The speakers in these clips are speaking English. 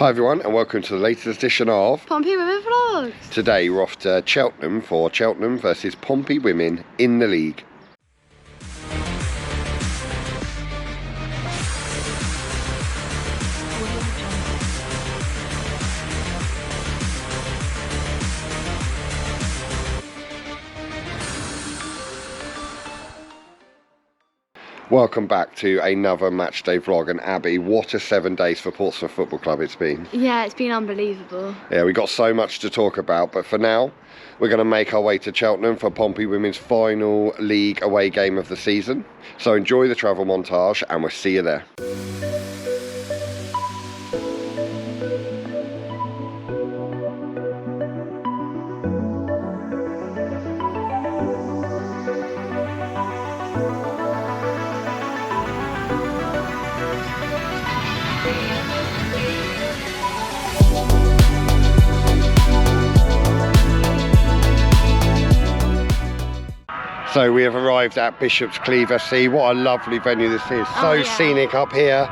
Hi everyone and welcome to the latest edition of Pompey Women Vlogs. Today we're off to Cheltenham for Cheltenham versus Pompey Women in the league. Welcome back to another matchday vlog, and Abby, what a 7 days for Portsmouth Football Club it's been. Yeah, it's been unbelievable. Yeah, we got so much to talk about, but for now we're going to make our way to Cheltenham for Pompey Women's final league away game of the season. So enjoy the travel montage and we'll see you there. So we have arrived at Bishop's Cleeve FC. What a lovely venue this is. So scenic up here.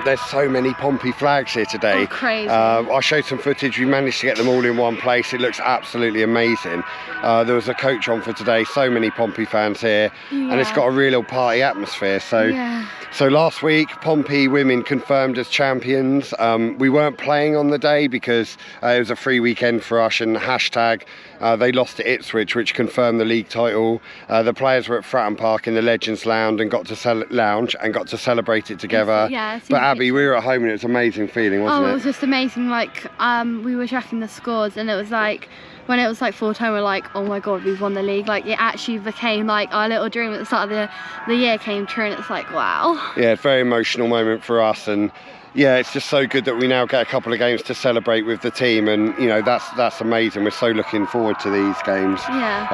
There's so many Pompey flags here today. Oh, crazy. I showed some footage. We managed to get them all in one place. It looks absolutely amazing. There was a coach on for today. So many Pompey fans here. Yeah. And it's got a real party atmosphere. So last week, Pompey Women confirmed as champions. We weren't playing on the day because it was a free weekend for us, and hashtag they lost to Ipswich, which confirmed the league title. The players were at Fratton Park in the Legends Lounge and got to celebrate it together. Yeah, but Abby, we were at home and it was an amazing feeling, wasn't it? Oh, it was just amazing. Like, we were checking the scores and it was like, when it was like full time, we're like, oh my god, we've won the league. Like, it actually became like our little dream at the start of the year came true, and it's like, wow. Yeah, very emotional moment for us, and yeah, it's just so good that we now get a couple of games to celebrate with the team, and you know, that's amazing. We're so looking forward to these games. Yeah.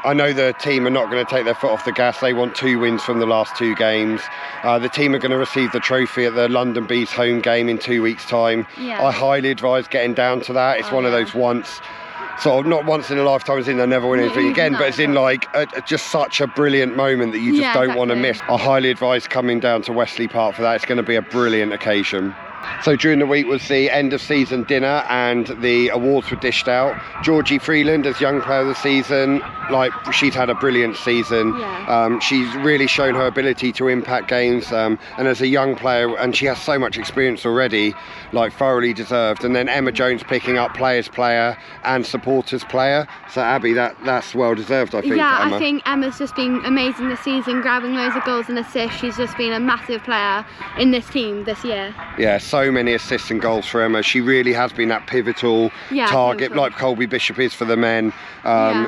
I know the team are not going to take their foot off the gas. They want 2 wins from the last 2 games. The team are going to receive the trophy at the London Bees home game in 2 weeks' time. Yeah. I highly advise getting down to that. It's one of those sort of not once in a lifetime, as in they'll never win anything again, but it's in like just such a brilliant moment that you just don't want to miss. I highly advise coming down to Wesley Park for that. It's going to be a brilliant occasion. So during the week was the end of season dinner and the awards were dished out. Georgie Freeland as young player of the season, like, she's had a brilliant season. Yeah. She's really shown her ability to impact games, and as a young player, and she has so much experience already, like, thoroughly deserved. And then Emma Jones picking up players player and supporters player. So Abby, that's well deserved, I think. Yeah, for Emma. I think Emma's just been amazing this season, grabbing loads of goals and assists. She's just been a massive player in this team this year. Yeah, so many assists and goals for Emma. She really has been that pivotal target, like Colby Bishop is for the men.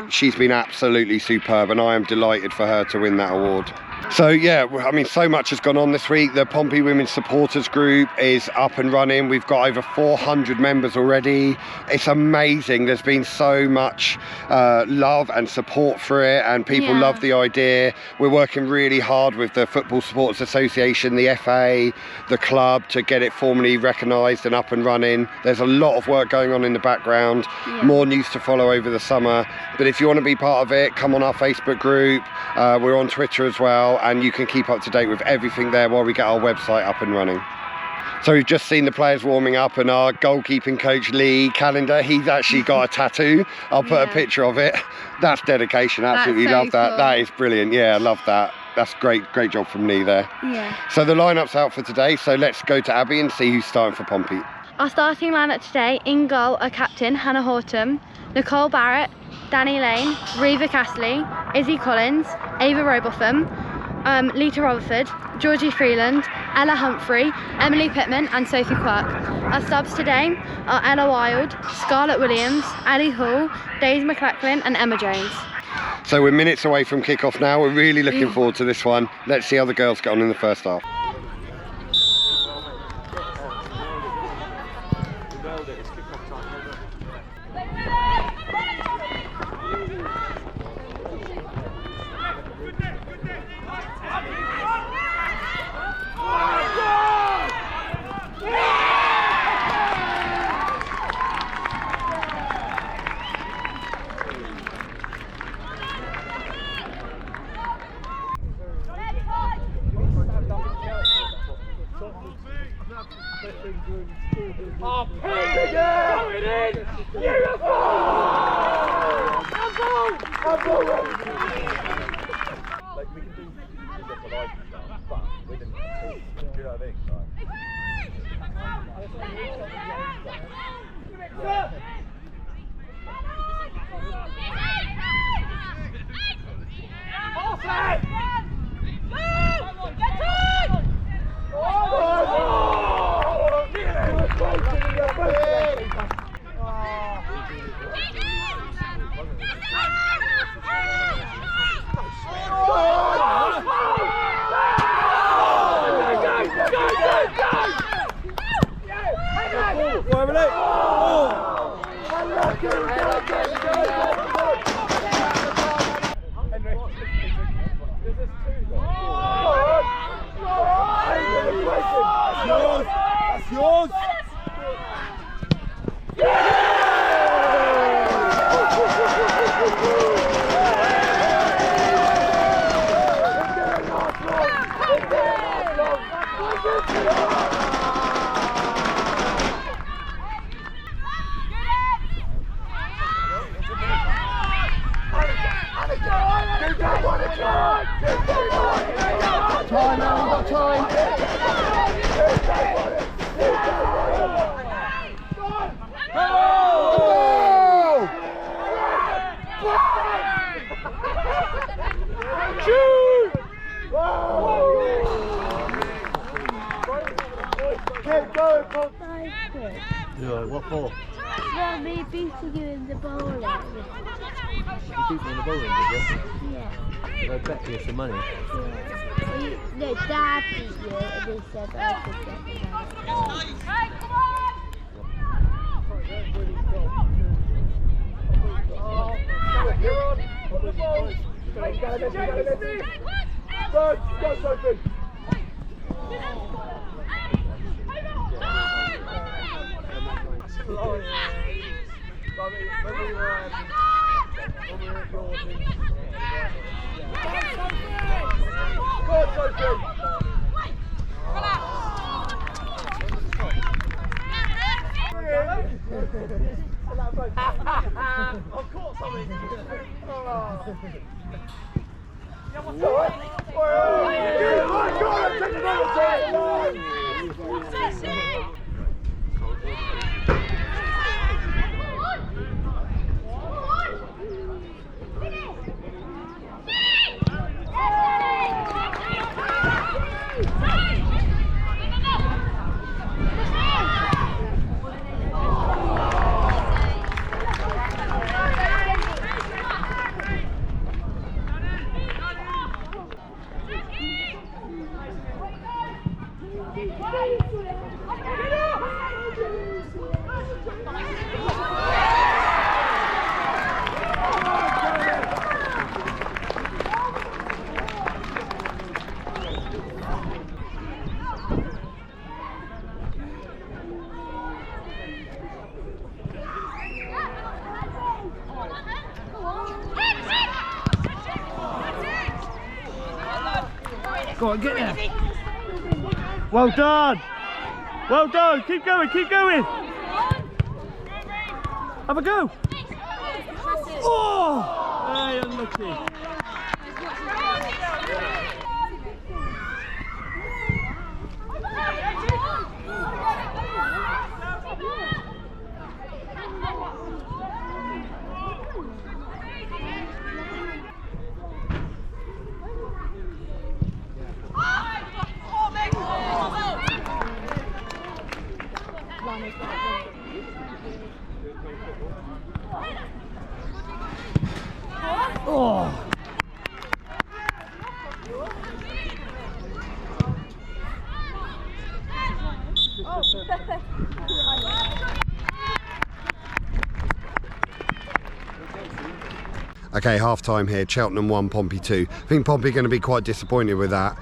She's been absolutely superb, and I am delighted for her to win that award. So yeah, I mean, so much has gone on this week. The Pompey Women supporters group is up and running. We've got over 400 members already. It's amazing. There's been so much love and support for it, and people love the idea. We're working really hard with the Football Supporters Association, the FA, the club, to get it formally recognised and up and running. There's a lot of work going on in the background. More news to follow over the summer. But if you want to be part of it, come on our Facebook group. We're on Twitter as well, and you can keep up to date with everything there while we get our website up and running. So we've just seen the players warming up, and our goalkeeping coach Lee Callender, he's actually got a tattoo. I'll put a picture of it. That's dedication. Absolutely love that. Cool. That is brilliant. Yeah, I love that. That's great job from Lee there. Yeah. So the lineup's out for today, so let's go to Abby and see who's starting for Pompey. Our starting lineup today: in goal, our captain Hannah Horton, Nicole Barrett, Danny Lane, Reva Castley, Izzy Collins, Ava Robotham, Lita Rutherford, Georgie Freeland, Ella Humphrey, Emily Pittman and Sophie Quirk. Our subs today are Ella Wild, Scarlett Williams, Ali Hall, Daisy McLachlan and Emma Jones. So we're minutes away from kick-off now. We're really looking forward to this one. Let's see how the girls get on in the first half. Oh, Pete! Going in! Beautiful! Like, we can do the live stuff, but we didn't. Do you know what I mean? That's yours! Time now, we've got time. Yeah, what for? Well, me beating you in the bowling. You beat me in the bowling, did you? Yeah. Did I bet you some money? Yeah. No, Dad beat you and they said I could get the money. Hey, come on! You're on! On the ball! Go, Sophie! I've caught something! Go on, get there. Well done. Well done. Keep going, keep going. Have a go. Oh! Hey, unlucky. Oh! Okay, half time here, Cheltenham 1, Pompey 2. I think Pompey are going to be quite disappointed with that.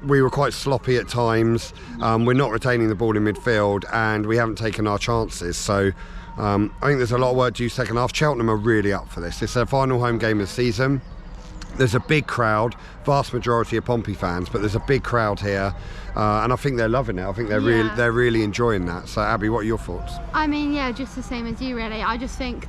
We were quite sloppy at times, we're not retaining the ball in midfield and we haven't taken our chances. So I think there's a lot of work due second half. Cheltenham are really up for this. It's their final home game of the season. there's a big crowd, vast majority of Pompey fans, but there's a big crowd here, and I think they're loving it. I think they're really enjoying that. So Abby, what are your thoughts? I mean, yeah, just the same as you really. I just think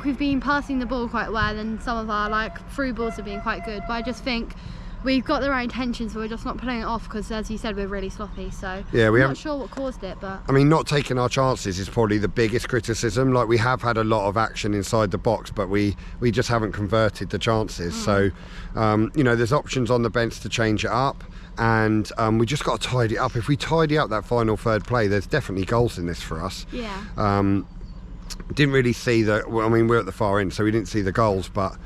we've been passing the ball quite well, and some of our like through balls have been quite good, but I just think we've got the right intentions, but we're just not putting it off because, as you said, we're really sloppy. So yeah, I'm not sure what caused it, but I mean, not taking our chances is probably the biggest criticism. Like, we have had a lot of action inside the box, but we just haven't converted the chances. So you know, there's options on the bench to change it up, and we just got to tidy it up. If we tidy up that final third play, there's definitely goals in this for us. yeah. Didn't really see I mean, we're at the far end, so we didn't see the goals, but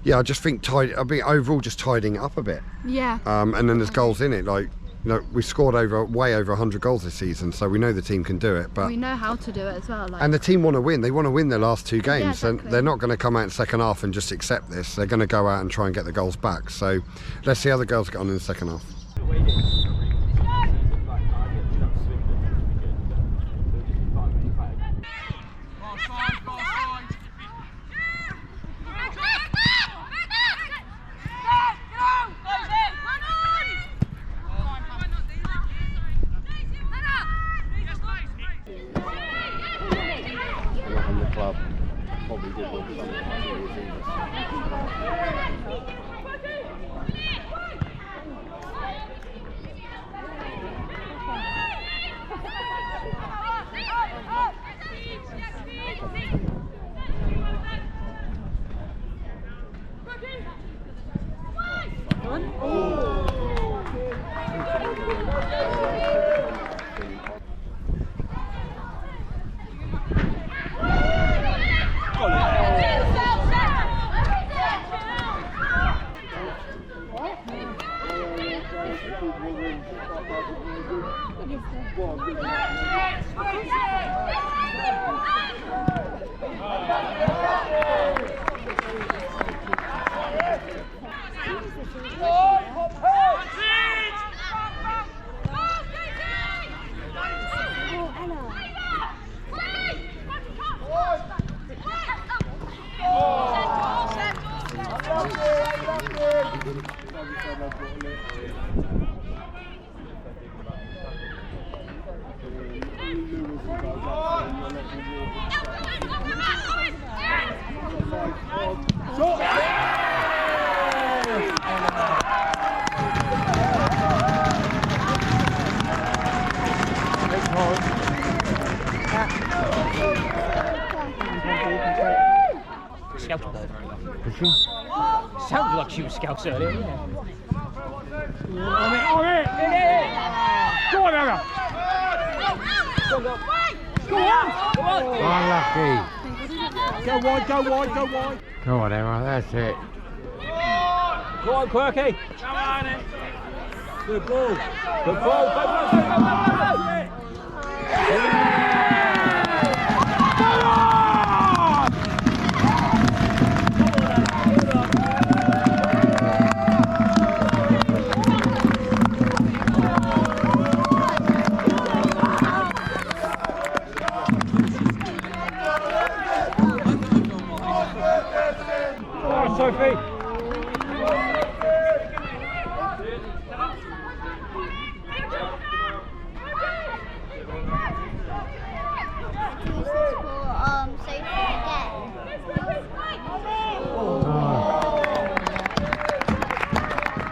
yeah, I just think overall just tidying it up a bit. Yeah. And then there's goals in it. Like, you know, we scored way over 100 goals this season, so we know the team can do it. But we know how to do it as well. Like. And the team want to win. They want to win their last 2 games. Yeah, exactly. And they're not going to come out in second half and just accept this. They're going to go out and try and get the goals back. So let's see how the girls get on in the second half. Scouted though. Was she? Sounded like she was scouts earlier, yeah. On it! Go on, Anna! Go on! Unlucky. Go wide, go wide, go wide! Go on, Emma, that's it. Go on, Quirky! Come on, it! Good ball! Good ball! Go, go, go, go, go! Sophie.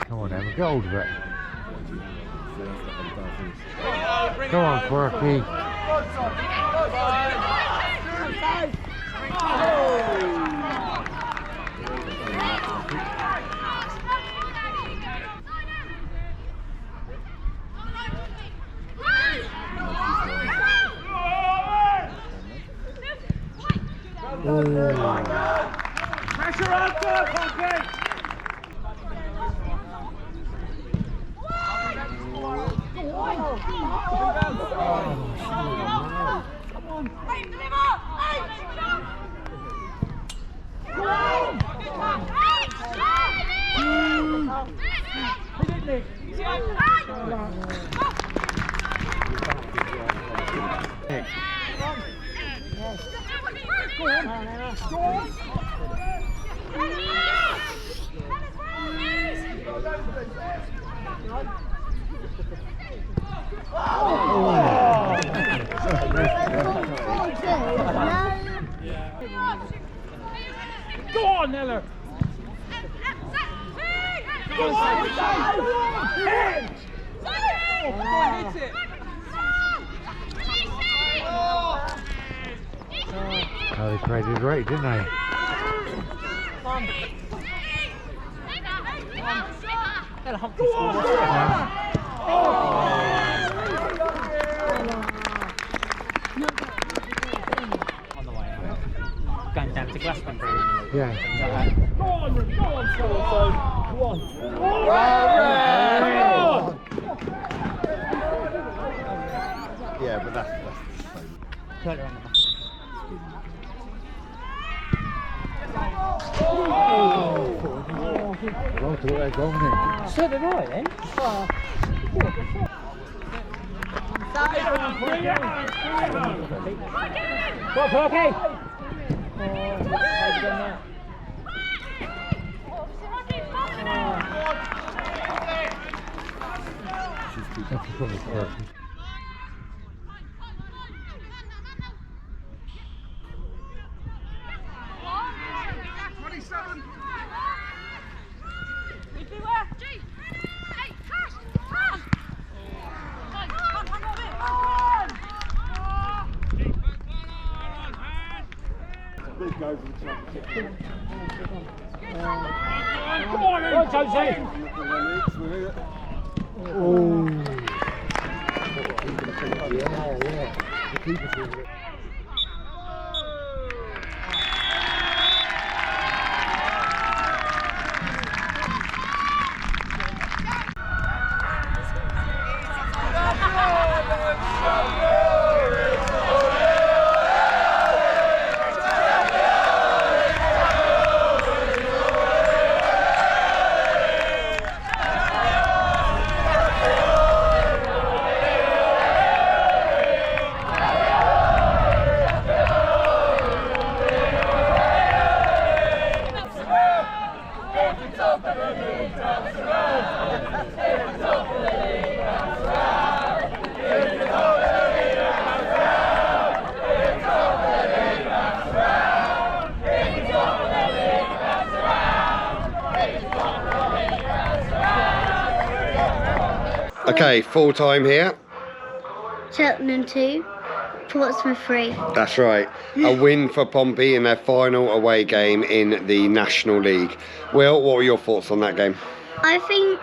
Come on, Emma, get hold of it. Go on, Quirky. Pressure on, Pompey! Go on, Ella. Go on, hit! Oh, hit it. Oh, they traded right, didn't they? Humphrey on the way out. Going down to Glastonbury. Yeah. Go on, so-and-so. Go on. Yeah, but that's Put her on the back. Well, to their goal in. So did I then. Go on, Perky! That's the sort of person. Come on, Josie! Oh. Yeah. The keeper's doing it. Okay, full time here. Cheltenham 2, Portsmouth 3. That's right. A win for Pompey in their final away game in the National League. Will, what were your thoughts on that game? I think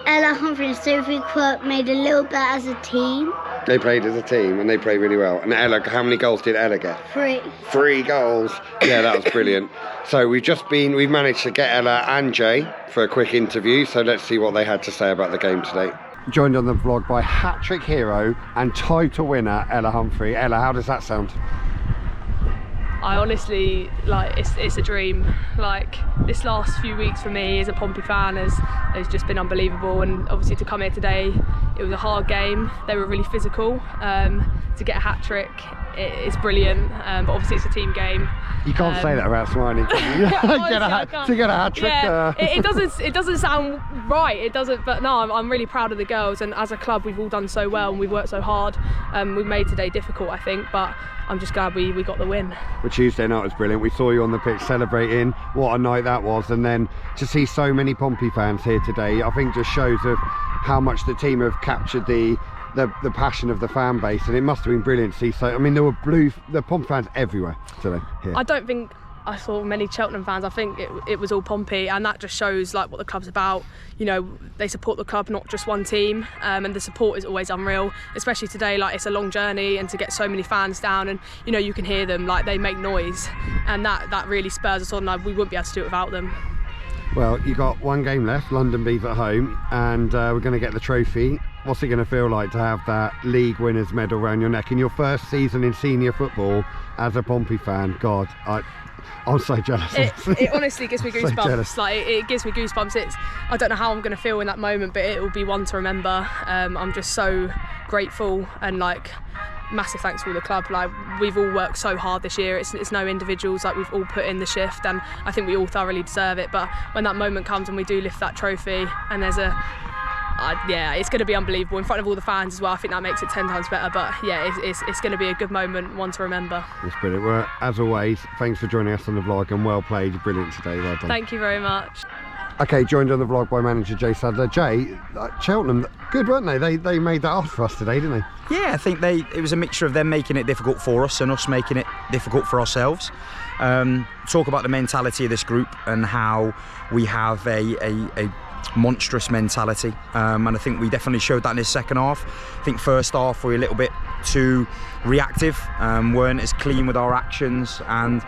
Ella, Humphrey and Sophie Quirk made a little bit as a team. They played as a team and they played really well. And Ella, how many goals did Ella get? 3. 3 goals. Yeah, that was brilliant. So we've managed to get Ella and Jay for a quick interview. So let's see what they had to say about the game today. Joined on the vlog by hat-trick hero and title winner Ella Humphrey. Ella, how does that sound? I honestly, like, it's a dream. Like, this last few weeks for me as a Pompey fan has just been unbelievable, and obviously to come here today, it was a hard game. They were really physical. To get a hat-trick, it's brilliant, but obviously it's a team game. You can't say that about smiling, can you? Honestly, to get a hat-trick. Yeah, it doesn't sound right, it doesn't, but no, I'm really proud of the girls, and as a club we've all done so well and we've worked so hard. We've made today difficult, I think, but I'm just glad we got the win. But Tuesday night was brilliant. We saw you on the pitch celebrating. What a night that was. And then to see so many Pompey fans here today, I think just shows of how much the team have captured the passion of the fan base, and it must have been brilliant to see. So I mean, there were the Pompey fans everywhere today here. I don't think I saw many Cheltenham fans. I think it was all Pompey, and that just shows like what the club's about. You know, they support the club, not just one team, and the support is always unreal, especially today. Like, it's a long journey, and to get so many fans down, and you know, you can hear them, like, they make noise, and that really spurs us on. Like, we wouldn't be able to do it without them. Well, you got one game left, London Bees at home, and we're going to get the trophy. What's it going to feel like to have that league winners medal around your neck in your first season in senior football as a Pompey fan? God, I'm so jealous. It honestly gives me goosebumps. So jealous. Like, it gives me goosebumps. I don't know how I'm going to feel in that moment, but it will be one to remember. I'm just so grateful, and like, massive thanks to all the club. Like, we've all worked so hard this year. It's no individuals. Like, we've all put in the shift, and I think we all thoroughly deserve it. But when that moment comes and we do lift that trophy, and there's a yeah, it's going to be unbelievable in front of all the fans as well. I think that makes it 10 times better. But yeah, it's going to be a good moment, one to remember. That's brilliant. Well, as always, thanks for joining us on the vlog, and well played. Brilliant today. Well done. Thank you very much. Okay, joined on the vlog by manager Jay Sadler. Jay, Cheltenham, good, weren't they? They made that hard for us today, didn't they? Yeah, I think it was a mixture of them making it difficult for us and us making it difficult for ourselves. Talk about the mentality of this group and how we have a monstrous mentality, and I think we definitely showed that in this second half. I think first half we were a little bit too reactive, weren't as clean with our actions, and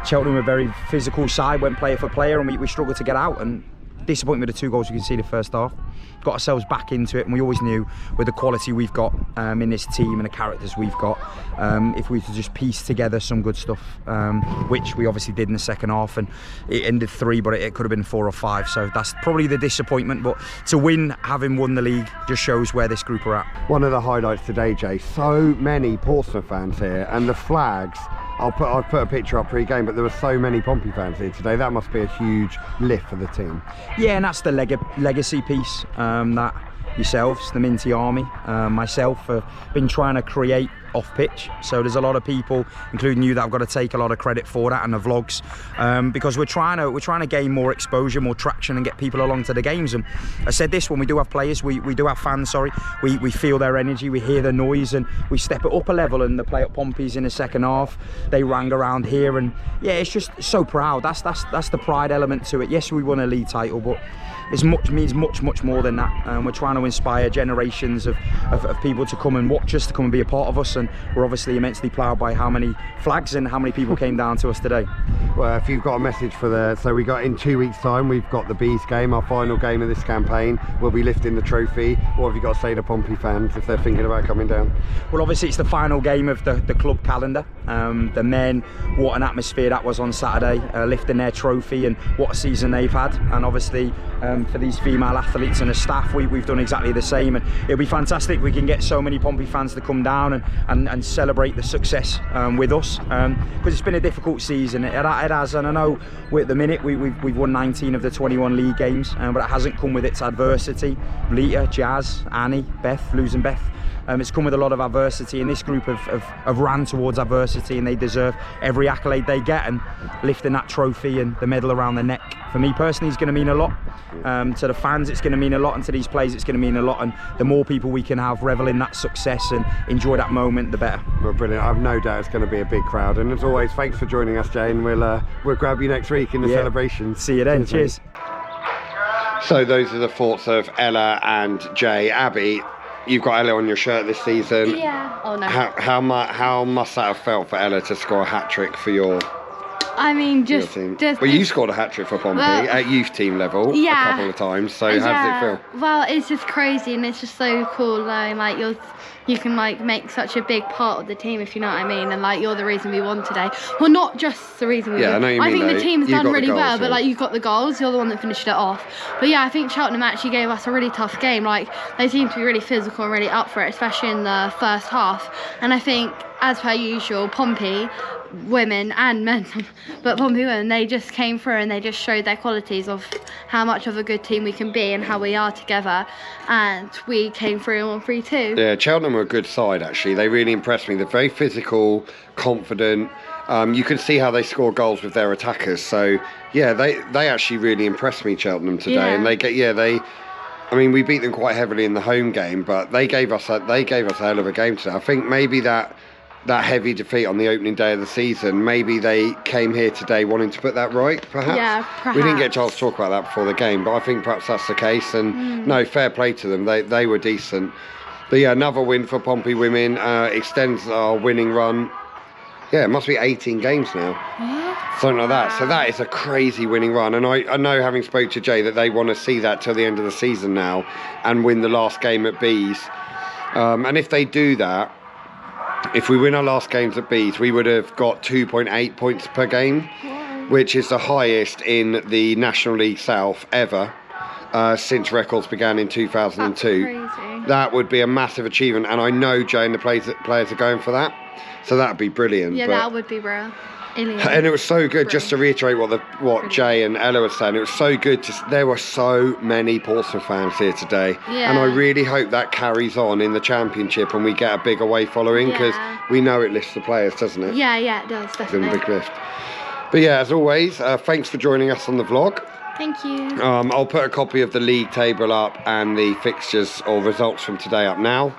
Cheltenham were a very physical side, went player for player, and we struggled to get out. And disappointed with the 2 goals we conceded first half. Got ourselves back into it, and we always knew with the quality we've got in this team and the characters we've got, if we could just piece together some good stuff, which we obviously did in the second half, and it ended 3, but it could have been 4 or 5. So that's probably the disappointment. But to win, having won the league, just shows where this group are at. One of the highlights today, Jay, so many Portsmouth fans here, and the flags. I'll put a picture up pre-game, but there were so many Pompey fans here today. That must be a huge lift for the team. Yeah, and that's the legacy piece that yourselves, the Minty Army, myself, have been trying to create off pitch. So there's a lot of people, including you, that I've got to take a lot of credit for that, and the vlogs, because we're trying to gain more exposure, more traction, and get people along to the games. And I said this, when we do have players, we do have fans, sorry, we feel their energy, we hear the noise, and we step it up a level. And the play at Pompey's in the second half, they rang around here, and yeah, it's just so proud. That's the pride element to it. Yes, we won a league title, but it means much more than that. We're trying to inspire generations of people to come and watch us, to come and be a part of us, and we're obviously immensely proud by how many flags and how many people came down to us today. Well, if you've got a message for so we got in 2 weeks' time, we've got the Bees game, our final game of this campaign. We'll be lifting the trophy. What have you got to say to Pompey fans if they're thinking about coming down? Well, obviously it's the final game of the club calendar. The men, what an atmosphere that was on Saturday, lifting their trophy, and what a season they've had. And obviously for these female athletes and the staff, we've done exactly the same, and it'll be fantastic. We can get so many Pompey fans to come down and celebrate the success with us, because it's been a difficult season. It has, and I know at the minute we've won 19 of the 21 league games, but it hasn't come with its adversity. Lita, Jazz, Annie, Beth, losing Beth. It's come with a lot of adversity, and this group have ran towards adversity, and they deserve every accolade they get. And lifting that trophy and the medal around the neck, for me personally, is going to mean a lot. To the fans, it's going to mean a lot, and to these players, it's going to mean a lot. And the more people we can have revel in that success and enjoy that moment, the better. Well, brilliant. I've no doubt it's going to be a big crowd. And as always, thanks for joining us, Jane. We'll grab you next week in the celebrations. See you then. Cheers. So those are the thoughts of Ella and Jay. Abby, you've got Ella on your shirt this season. Yeah. Oh no. How must that have felt for Ella to score a hat-trick for your team? Well, you scored a hat-trick for Pompey at youth team level a couple of times, so how does it feel? Well, it's just crazy, and it's just so cool, like you can make such a big part of the team, if you know what I mean, and you're the reason we won today. Well, not just the reason we won. I know you mean, think the team's done really well, goals, but you've got the goals, you're the one that finished it off. But yeah, I think Cheltenham actually gave us a really tough game. They seemed to be really physical and really up for it, especially in the first half. And I think, as per usual, Pompey women and men, but Pompey women, they just came through and they just showed their qualities of how much of a good team we can be and how we are together, and we came through and won 3-2. Yeah, Cheltenham were a good side actually. They really impressed me. They're very physical, confident. You can see how they score goals with their attackers. So yeah, they actually really impressed me, Cheltenham, today. And we beat them quite heavily in the home game, but they gave us a hell of a game today. I think maybe that heavy defeat on the opening day of the season, maybe they came here today wanting to put that right, perhaps? Yeah, perhaps. We didn't get a chance to talk about that before the game, but I think perhaps that's the case, and no, fair play to them. They were decent. But yeah, another win for Pompey Women, extends our winning run. Yeah, it must be 18 games now. Yeah. Something like that. So that is a crazy winning run, and I know, having spoke to Jay, that they want to see that till the end of the season now and win the last game at Bees. And if they do that, if we win our last games at Bees, we would have got 2.8 points per game, which is the highest in the National League South ever, since records began in 2002. That would be a massive achievement, and I know Jay and the players are going for that, so that would be brilliant. Yeah, but, that would be brilliant. and it was so good, just to reiterate what Jay and Ella were saying, it was so good. There were so many Portsmouth fans here today, and I really hope that carries on in the Championship and we get a big away following, because we know it lifts the players, doesn't it? Yeah, it does, definitely. It's a big lift. But yeah, as always, thanks for joining us on the vlog. Thank you. I'll put a copy of the league table up and the fixtures or results from today up now.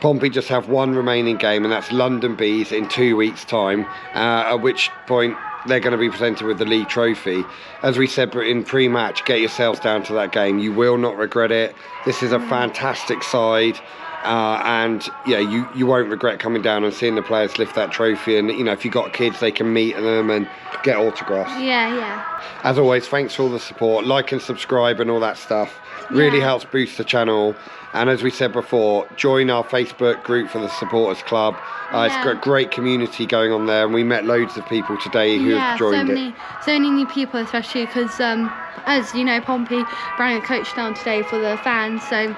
Pompey just have one remaining game, and that's London Bees in 2 weeks' time, at which point they're going to be presented with the league trophy. As we said in pre-match, get yourselves down to that game. You will not regret it. This is a fantastic side. And yeah, you won't regret coming down and seeing the players lift that trophy. And if you've got kids, they can meet them and get autographs. Yeah. As always, thanks for all the support. Like and subscribe and all that stuff. Really helps boost the channel. And as we said before, join our Facebook group for the Supporters Club. It's got a great community going on there, and we met loads of people today who have joined it. So many new people, especially because, as you know, Pompey brought a coach down today for the fans. So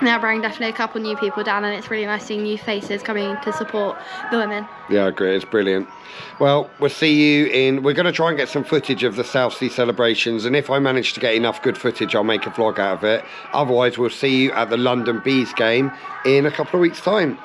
now bringing definitely a couple new people down, and it's really nice seeing new faces coming to support the women. Yeah, I agree. It's brilliant. Well, we'll see you we're going to try and get some footage of the South Sea celebrations, and if I manage to get enough good footage, I'll make a vlog out of it. Otherwise, we'll see you at the London Bees game in a couple of weeks' time.